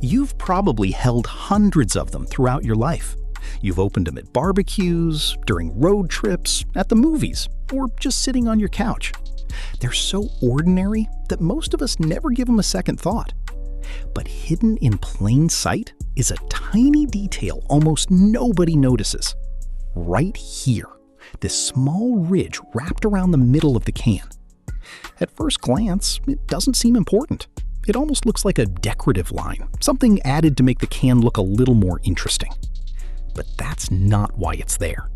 You've probably held hundreds of them throughout your life. You've opened them at barbecues, during road trips, at the movies, or just sitting on your couch. They're so ordinary that most of us never give them a second thought. But hidden in plain sight is a tiny detail almost nobody notices. Right here, this small ridge wrapped around the middle of the can. At first glance, it doesn't seem important. It almost looks like a decorative line, something added to make the can look a little more interesting. But that's not why it's there.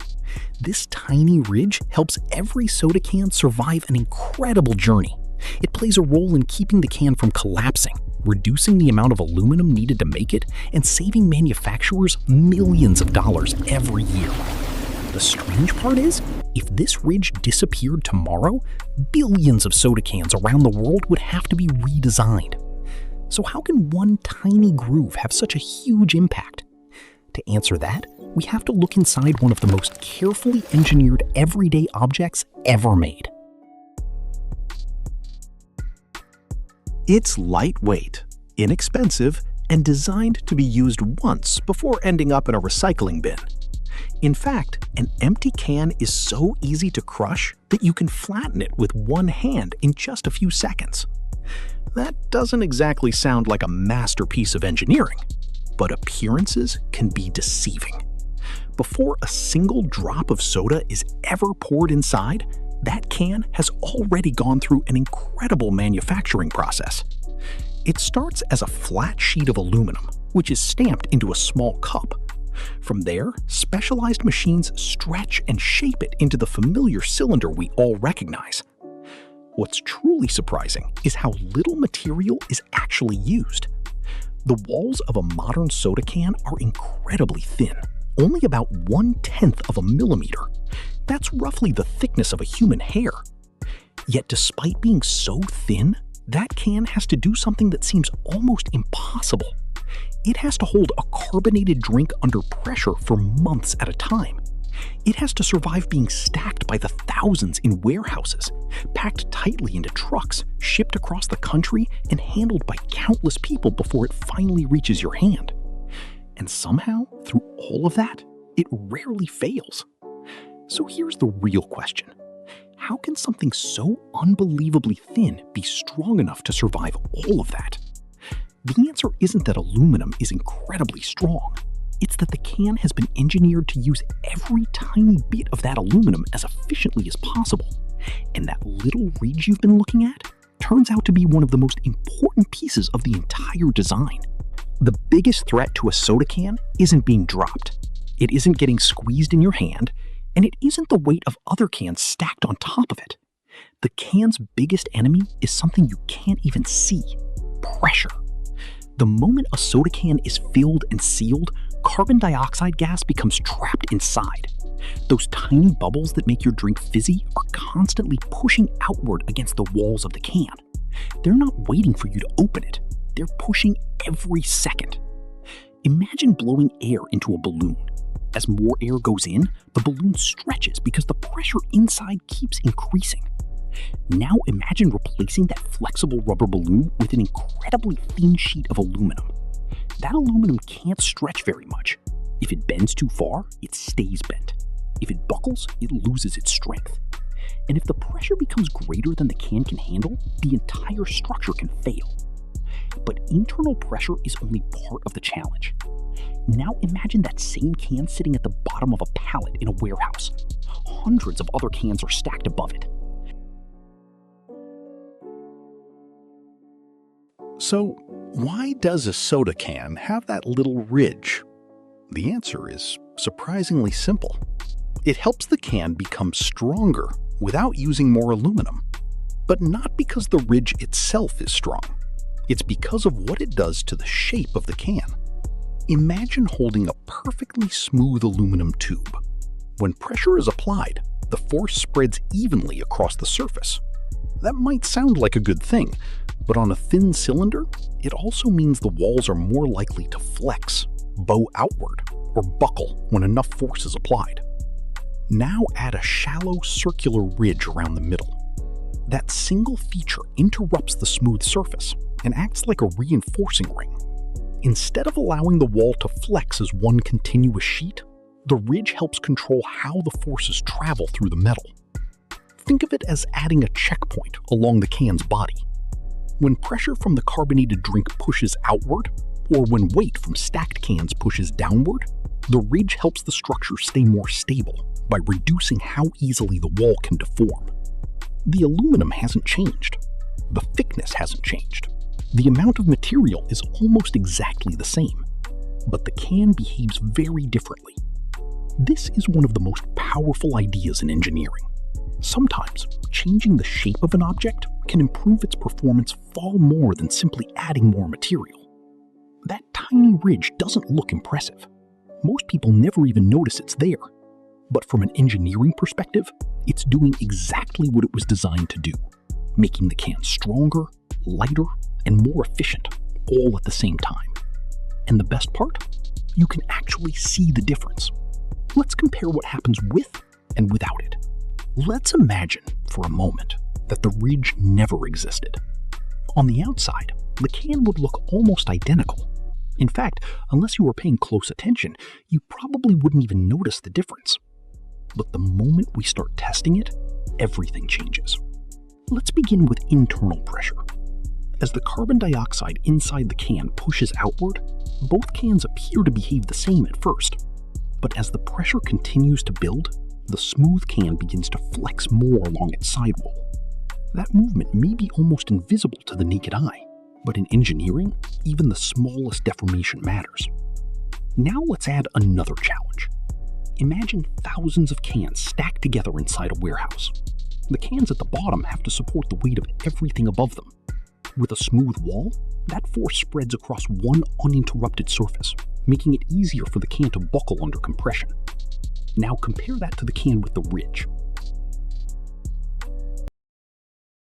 This tiny ridge helps every soda can survive an incredible journey. It plays a role in keeping the can from collapsing, reducing the amount of aluminum needed to make it, and saving manufacturers millions of dollars every year. The strange part is, if this ridge disappeared tomorrow, billions of soda cans around the world would have to be redesigned. So how can one tiny groove have such a huge impact? To answer that, we have to look inside one of the most carefully engineered everyday objects ever made. It's lightweight, inexpensive, and designed to be used once before ending up in a recycling bin. In fact, an empty can is so easy to crush that you can flatten it with one hand in just a few seconds. That doesn't exactly sound like a masterpiece of engineering, but appearances can be deceiving. Before a single drop of soda is ever poured inside, that can has already gone through an incredible manufacturing process. It starts as a flat sheet of aluminum, which is stamped into a small cup. From there, specialized machines stretch and shape it into the familiar cylinder we all recognize. What's truly surprising is how little material is actually used. The walls of a modern soda can are incredibly thin, only about 1/10 of a millimeter. That's roughly the thickness of a human hair. Yet despite being so thin, that can has to do something that seems almost impossible. It has to hold a carbonated drink under pressure for months at a time. It has to survive being stacked by the thousands in warehouses, packed tightly into trucks, shipped across the country, and handled by countless people before it finally reaches your hand. And somehow, through all of that, it rarely fails. So here's the real question. How can something so unbelievably thin be strong enough to survive all of that? The answer isn't that aluminum is incredibly strong. It's that the can has been engineered to use every tiny bit of that aluminum as efficiently as possible. And that little ridge you've been looking at turns out to be one of the most important pieces of the entire design. The biggest threat to a soda can isn't being dropped. It isn't getting squeezed in your hand, and it isn't the weight of other cans stacked on top of it. The can's biggest enemy is something you can't even see: pressure. The moment a soda can is filled and sealed, carbon dioxide gas becomes trapped inside. Those tiny bubbles that make your drink fizzy are constantly pushing outward against the walls of the can. They're not waiting for you to open it. They're pushing every second. Imagine blowing air into a balloon. As more air goes in, the balloon stretches because the pressure inside keeps increasing. Now imagine replacing that flexible rubber balloon with an incredibly thin sheet of aluminum. That aluminum can't stretch very much. If it bends too far, it stays bent. If it buckles, it loses its strength. And if the pressure becomes greater than the can handle, the entire structure can fail. But internal pressure is only part of the challenge. Now imagine that same can sitting at the bottom of a pallet in a warehouse. Hundreds of other cans are stacked above it. So, why does a soda can have that little ridge? The answer is surprisingly simple. It helps the can become stronger without using more aluminum. But not because the ridge itself is strong. It's because of what it does to the shape of the can. Imagine holding a perfectly smooth aluminum tube. When pressure is applied, the force spreads evenly across the surface. That might sound like a good thing, but on a thin cylinder, it also means the walls are more likely to flex, bow outward, or buckle when enough force is applied. Now add a shallow circular ridge around the middle. That single feature interrupts the smooth surface and acts like a reinforcing ring. Instead of allowing the wall to flex as one continuous sheet, the ridge helps control how the forces travel through the metal. Think of it as adding a checkpoint along the can's body. When pressure from the carbonated drink pushes outward, or when weight from stacked cans pushes downward, the ridge helps the structure stay more stable by reducing how easily the wall can deform. The aluminum hasn't changed. The thickness hasn't changed. The amount of material is almost exactly the same, but the can behaves very differently. This is one of the most powerful ideas in engineering. Sometimes, changing the shape of an object can improve its performance far more than simply adding more material. That tiny ridge doesn't look impressive. Most people never even notice it's there. But from an engineering perspective, it's doing exactly what it was designed to do, making the can stronger, lighter, and more efficient, all at the same time. And the best part? You can actually see the difference. Let's compare what happens with and without it. Let's imagine, for a moment, that the ridge never existed. On the outside, the can would look almost identical. In fact, unless you were paying close attention, you probably wouldn't even notice the difference. But the moment we start testing it, everything changes. Let's begin with internal pressure. As the carbon dioxide inside the can pushes outward, both cans appear to behave the same at first. But as the pressure continues to build, the smooth can begins to flex more along its sidewall. That movement may be almost invisible to the naked eye, but in engineering, even the smallest deformation matters. Now let's add another challenge. Imagine thousands of cans stacked together inside a warehouse. The cans at the bottom have to support the weight of everything above them. With a smooth wall, that force spreads across one uninterrupted surface, making it easier for the can to buckle under compression. Now compare that to the can with the ridge.